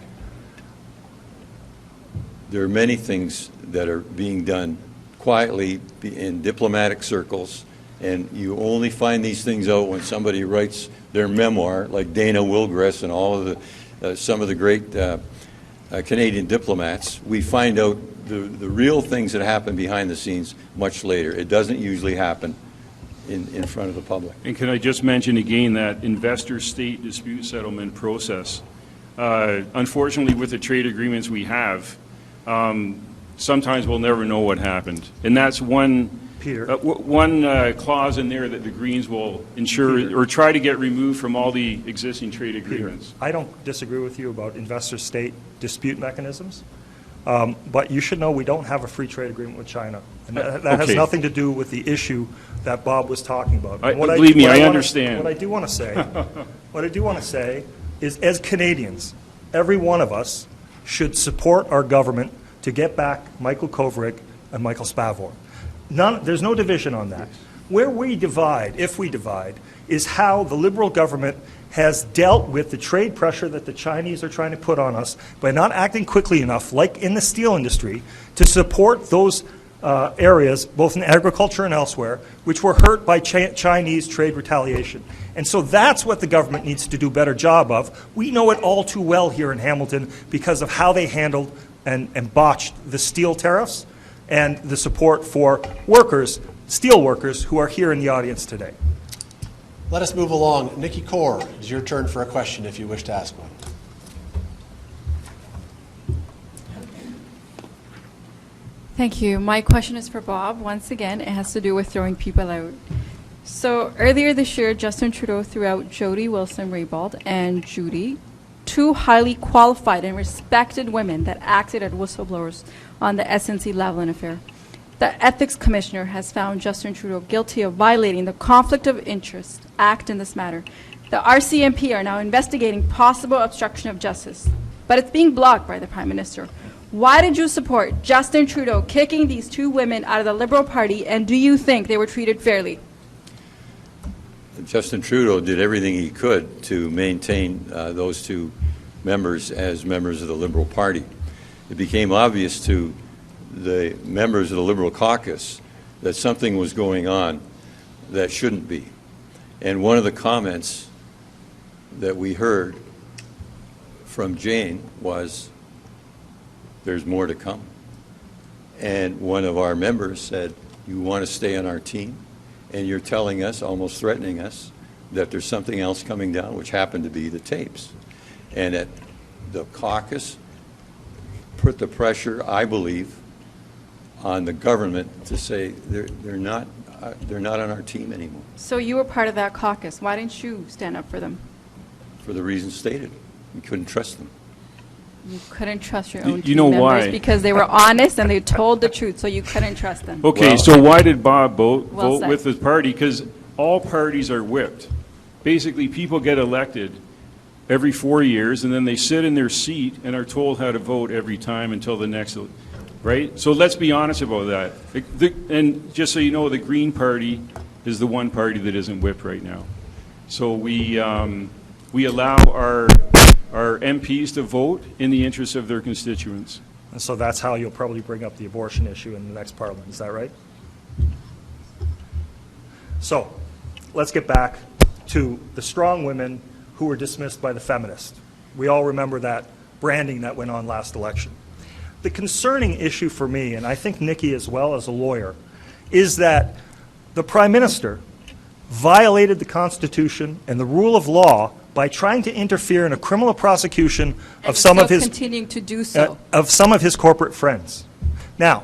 There are many things that are being done quietly in diplomatic circles, and you only find these things out when somebody writes their memoir, like Dana Wilgress and all of some of the great Canadian diplomats. We find out the real things that happen behind the scenes much later. It doesn't usually happen in front of the public. And can I just mention again that investor-state dispute settlement process? Unfortunately, with the trade agreements we have, sometimes we'll never know what happened. And that's one clause in there that the Greens will ensure or try to get removed from all the existing trade agreements. I don't disagree with you about investor-state dispute mechanisms, but you should know we don't have a free trade agreement with China. And that has Okay. nothing to do with the issue that Bob was talking about. Believe me, I understand. What I do want to say is, as Canadians, every one of us should support our government to get back Michael Kovrig and Michael Spavor. There's no division on that. Where we divide, if we divide, is how the Liberal government has dealt with the trade pressure that the Chinese are trying to put on us by not acting quickly enough, like in the steel industry, to support those areas, both in agriculture and elsewhere, which were hurt by Chinese trade retaliation. And so that's what the government needs to do a better job of. We know it all too well here in Hamilton because of how they handled and botched the steel tariffs and the support for workers, steel workers, who are here in the audience today. Let us move along. Nikki Kaur, it's your turn for a question if you wish to ask one. Thank you. My question is for Bob. Once again, it has to do with throwing people out. So earlier this year, Justin Trudeau threw out Jody Wilson-Raybould and Judy, two highly qualified and respected women that acted as whistleblowers on the SNC-Lavalin affair. The Ethics Commissioner has found Justin Trudeau guilty of violating the Conflict of Interest Act in this matter. The RCMP are now investigating possible obstruction of justice, but it's being blocked by the Prime Minister. Why did you support Justin Trudeau kicking these two women out of the Liberal Party, and do you think they were treated fairly? Justin Trudeau did everything he could to maintain those two members as members of the Liberal Party. It became obvious to the members of the Liberal caucus that something was going on that shouldn't be. And one of the comments that we heard from Jane was, "There's more to come." And one of our members said, "You want to stay on our team? And you're telling us, almost threatening us, that there's something else coming down," which happened to be the tapes. And at the caucus put the pressure, I believe, on the government to say they're not on our team anymore. So you were part of that caucus. Why didn't you stand up for them? For the reasons stated. We couldn't trust them. You couldn't trust your own You team know members why? because they were honest and they told the truth, so you couldn't trust them. Okay, Well- so why did Bob vote said. with his party? Because all parties are whipped. Basically, people get elected every 4 years, and then they sit in their seat and are told how to vote every time until the next, right? So let's be honest about that. And just so you know, the Green Party is the one party that isn't whipped right now. So we allow our MPs to vote in the interests of their constituents. And so that's how you'll probably bring up the abortion issue in the next Parliament. Is that right? So let's get back to the strong women who were dismissed by the feminists. We all remember that branding that went on last election. The concerning issue for me, and I think Nikki as well as a lawyer, is that the Prime Minister violated the Constitution and the rule of law by trying to interfere in a criminal prosecution of some of his continuing to do so. of some of his corporate friends. Now,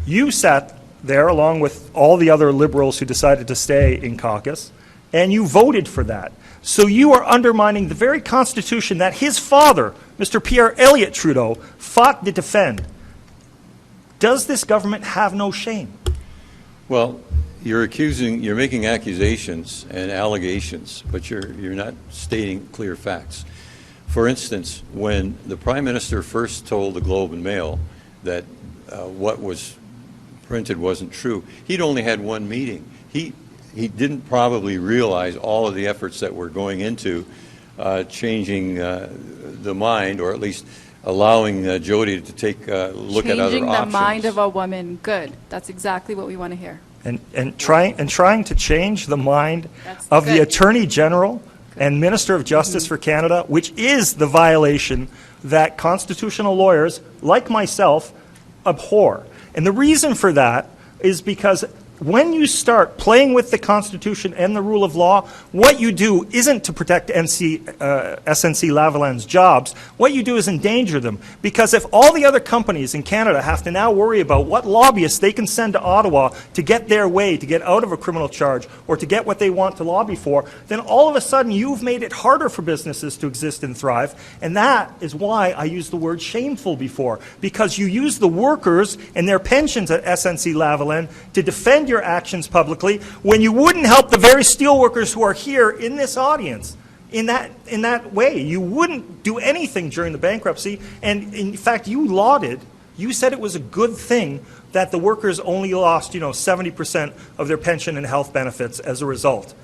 you sat there along with all the other Liberals who decided to stay in caucus, and you voted for that. So you are undermining the very Constitution that his father, Mr. Pierre Elliott Trudeau, fought to defend. Does this government have no shame? Well, you're making accusations and allegations, but you're not stating clear facts. For instance, when the Prime Minister first told the Globe and Mail that what was printed wasn't true, he'd only had one meeting. He didn't probably realize all of the efforts that were going into changing the mind, or at least allowing Jody to take a look at other options. Changing the mind of a woman. Good. That's exactly what we want to hear. And trying to change the mind That's of the good. Attorney General and Minister of Justice for Canada, which is the violation that constitutional lawyers, like myself, abhor. And the reason for that is because when you start playing with the Constitution and the rule of law, what you do isn't to protect SNC-Lavalin's jobs. What you do is endanger them. Because if all the other companies in Canada have to now worry about what lobbyists they can send to Ottawa to get their way, to get out of a criminal charge, or to get what they want to lobby for, then all of a sudden you've made it harder for businesses to exist and thrive. And that is why I used the word shameful before. Because you use the workers and their pensions at SNC-Lavalin to defend your actions publicly when you wouldn't help the very steelworkers who are here in this audience in that way. You wouldn't do anything during the bankruptcy, and in fact you said it was a good thing that the workers only lost, 70% of their pension and health benefits as a result.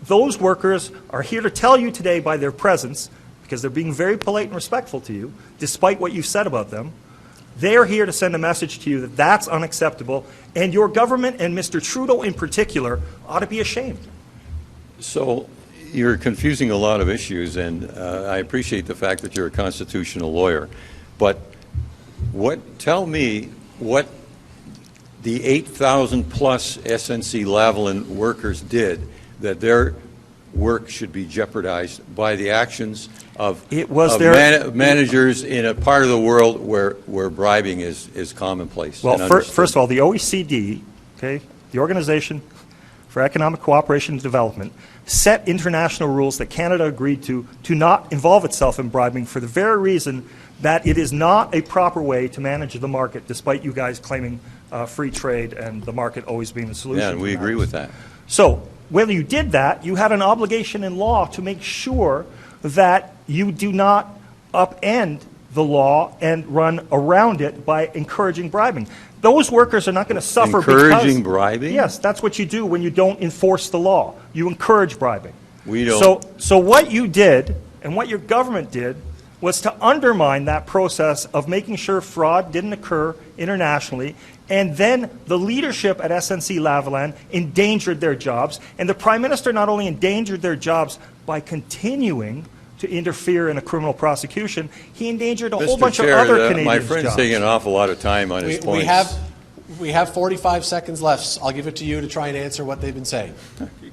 Those workers are here to tell you today by their presence, because they're being very polite and respectful to you, despite what you've said about them. They're here to send a message to you that that's unacceptable, and your government, and Mr. Trudeau in particular, ought to be ashamed. So you're confusing a lot of issues, and I appreciate the fact that you're a constitutional lawyer. But tell me what the 8,000 plus SNC-Lavalin workers did that their work should be jeopardized by the actions of managers in a part of the world where bribing is commonplace. Well, first of all, the OECD, okay, the Organization for Economic Cooperation and Development, set international rules that Canada agreed to not involve itself in bribing for the very reason that it is not a proper way to manage the market, despite you guys claiming free trade and the market always being the solution. Yeah, and we agree with that. So whether you did that, you had an obligation in law to make sure that you do not upend the law and run around it by encouraging bribing. Those workers are not going to suffer Encouraging bribing? Yes, that's what you do when you don't enforce the law. You encourage bribing. We don't. So what you did and what your government did was to undermine that process of making sure fraud didn't occur internationally, and then the leadership at SNC-Lavalin endangered their jobs, and the Prime Minister not only endangered their jobs by continuing to interfere in a criminal prosecution, he endangered a whole bunch of other Canadians' my friend's jobs. taking an awful lot of time on his points. We have 45 seconds left. I'll give it to you to try and answer what they've been saying.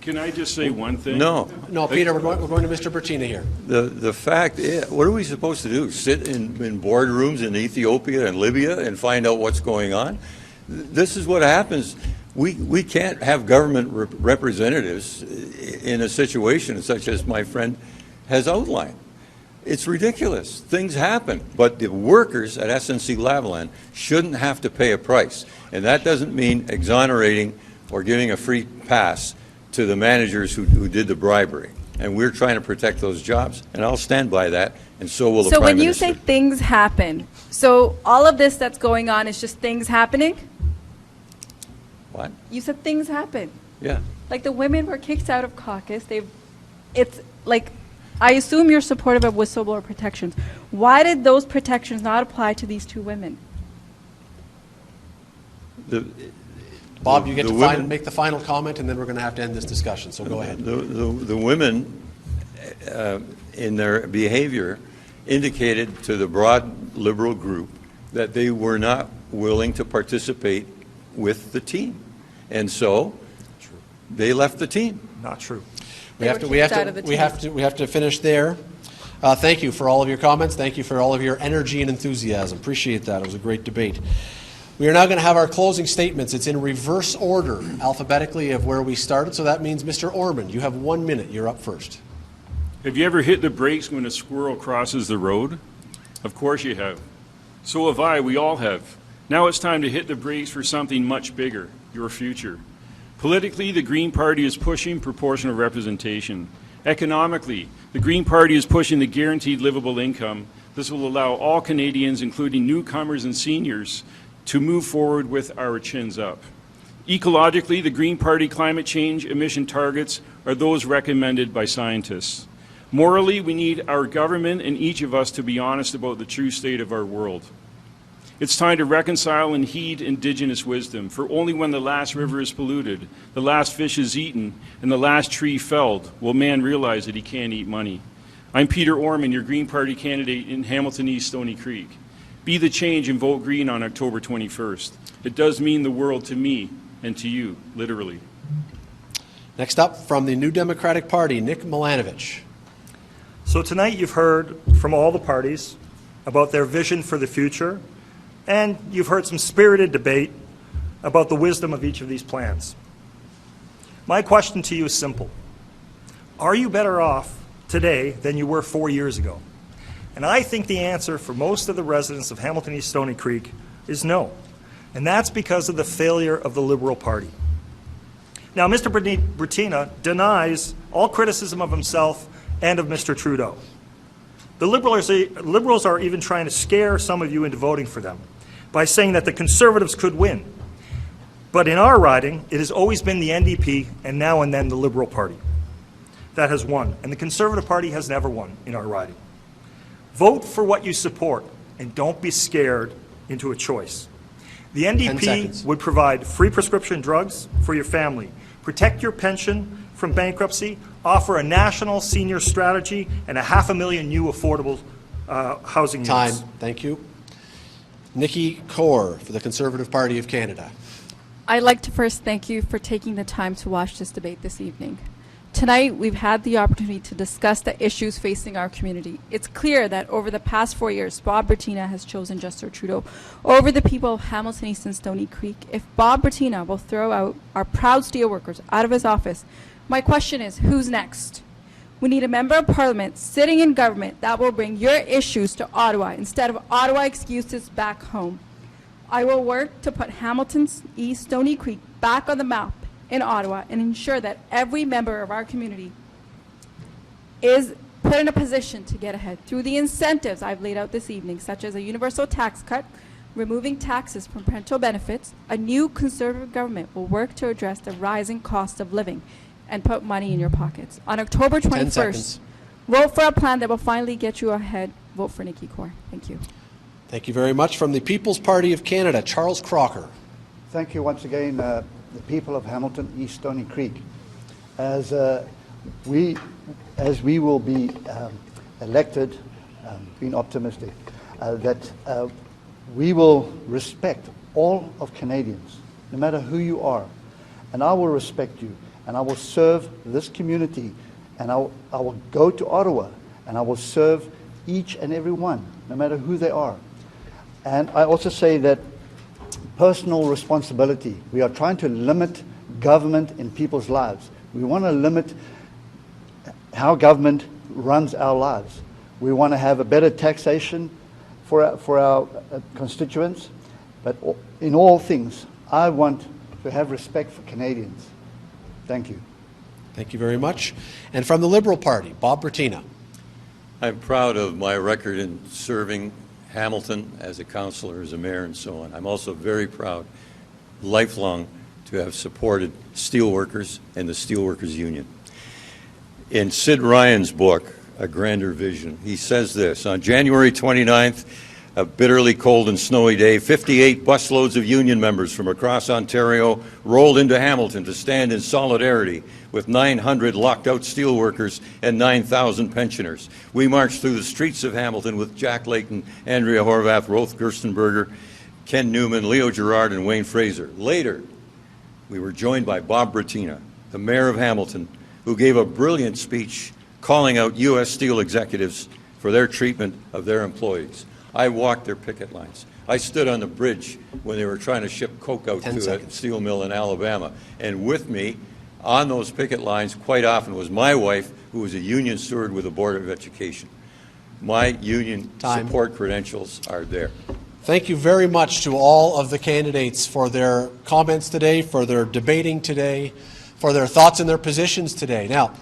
Can I just say one thing? No. No, Peter, we're going to Mr. Bertina here. The fact is, what are we supposed to do? Sit in boardrooms in Ethiopia and Libya and find out what's going on? This is what happens. We can't have government representatives in a situation such as my friend has outlined. It's ridiculous. Things happen. But the workers at SNC-Lavalin shouldn't have to pay a price. And that doesn't mean exonerating or giving a free pass to the managers who did the bribery. And we're trying to protect those jobs. And I'll stand by that, and so will the Prime Minister. So when you say Minister. things happen, so all of this that's going on is just things happening? What? You said things happen. Yeah. Like the women were kicked out of caucus. It's like, I assume you're supportive of whistleblower protections. Why did those protections not apply to these two women? Bob, you get to make the final comment, and then we're going to have to end this discussion, so go ahead. The women, in their behavior, indicated to the broad Liberal group that they were not willing to participate with the team. And so they left the team. Not true. We have to finish there. Thank you for all of your comments. Thank you for all of your energy and enthusiasm. Appreciate that. It was a great debate. We are now going to have our closing statements. It's in reverse order, alphabetically, of where we started. So that means, Mr. Ormond, you have 1 minute. You're up first. Have you ever hit the brakes when a squirrel crosses the road? Of course you have. So have I. We all have. Now it's time to hit the brakes for something much bigger, your future. Politically, the Green Party is pushing proportional representation. Economically, the Green Party is pushing the guaranteed livable income. This will allow all Canadians, including newcomers and seniors, to move forward with our chins up. Ecologically, the Green Party climate change emission targets are those recommended by scientists. Morally, we need our government and each of us to be honest about the true state of our world. It's time to reconcile and heed Indigenous wisdom, for only when the last river is polluted, the last fish is eaten, and the last tree felled will man realize that he can't eat money. I'm Peter Ormond, your Green Party candidate in Hamilton East Stoney Creek. Be the change and vote Green on October 21st. It does mean the world to me and to you, literally. Next up, from the New Democratic Party, Nick Milanovich. So tonight you've heard from all the parties about their vision for the future, and you've heard some spirited debate about the wisdom of each of these plans. My question to you is simple. Are you better off today than you were 4 years ago? And I think the answer for most of the residents of Hamilton East Stoney Creek is no. And that's because of the failure of the Liberal Party. Now, Mr. Bertina denies all criticism of himself and of Mr. Trudeau. The Liberals are even trying to scare some of you into voting for them. by saying that the Conservatives could win. But in our riding, it has always been the NDP and now and then the Liberal Party that has won, and the Conservative Party has never won in our riding. Vote for what you support, and don't be scared into a choice. The 10 NDP seconds. would provide free prescription drugs for your family, protect your pension from bankruptcy, offer a national senior strategy, and 500,000 new affordable housing Time. units. Thank you. Nikki Kaur for the Conservative Party of Canada. I'd like to first thank you for taking the time to watch this debate this evening. Tonight, we've had the opportunity to discuss the issues facing our community. It's clear that over the past 4 years, Bob Bertina has chosen Justin Trudeau over the people of Hamilton, East Stoney Creek. If Bob Bertina will throw out our proud steelworkers out of his office, my question is, who's next? We need a member of parliament sitting in government that will bring your issues to Ottawa instead of Ottawa excuses back home. I will work to put Hamilton's East Stoney Creek back on the map in Ottawa and ensure that every member of our community is put in a position to get ahead through the incentives I've laid out this evening, such as a universal tax cut, removing taxes from parental benefits. A new Conservative government will work to address the rising cost of living and put money in your pockets. On October 10 21st, seconds. vote for a plan that will finally get you ahead. Vote for Nikki Kaur. Thank you. Thank you very much. From the People's Party of Canada, Charles Crocker. Thank you once again, the people of Hamilton, East Stoney Creek. As we will be elected, being optimistic, that we will respect all of Canadians, no matter who you are. And I will respect you, and I will serve this community, and I will go to Ottawa, and I will serve each and every one, no matter who they are. And I also say that personal responsibility. We are trying to limit government in people's lives. We want to limit how government runs our lives. We want to have a better taxation for our constituents. But in all things, I want to have respect for Canadians. Thank you. Thank you very much. And from the Liberal Party, Bob Bertina. I'm proud of my record in serving Hamilton as a councillor, as a mayor, and so on. I'm also very proud, lifelong, to have supported steelworkers and the Steelworkers Union. In Sid Ryan's book, A Grander Vision, he says this: on January 29th, a bitterly cold and snowy day, 58 busloads of union members from across Ontario rolled into Hamilton to stand in solidarity with 900 locked-out steelworkers and 9,000 pensioners. We marched through the streets of Hamilton with Jack Layton, Andrea Horvath, Ruth Gerstenberger, Ken Newman, Leo Gerard, and Wayne Fraser. Later, we were joined by Bob Bertina, the mayor of Hamilton, who gave a brilliant speech calling out U.S. steel executives for their treatment of their employees. I walked their picket lines. I stood on the bridge when they were trying to ship coke out 10 to a seconds. steel mill in Alabama. And with me on those picket lines quite often was my wife, who was a union steward with the Board of Education. My union Time. support credentials are there. Thank you very much to all of the candidates for their comments today, for their debating today, for their thoughts and their positions today. Now,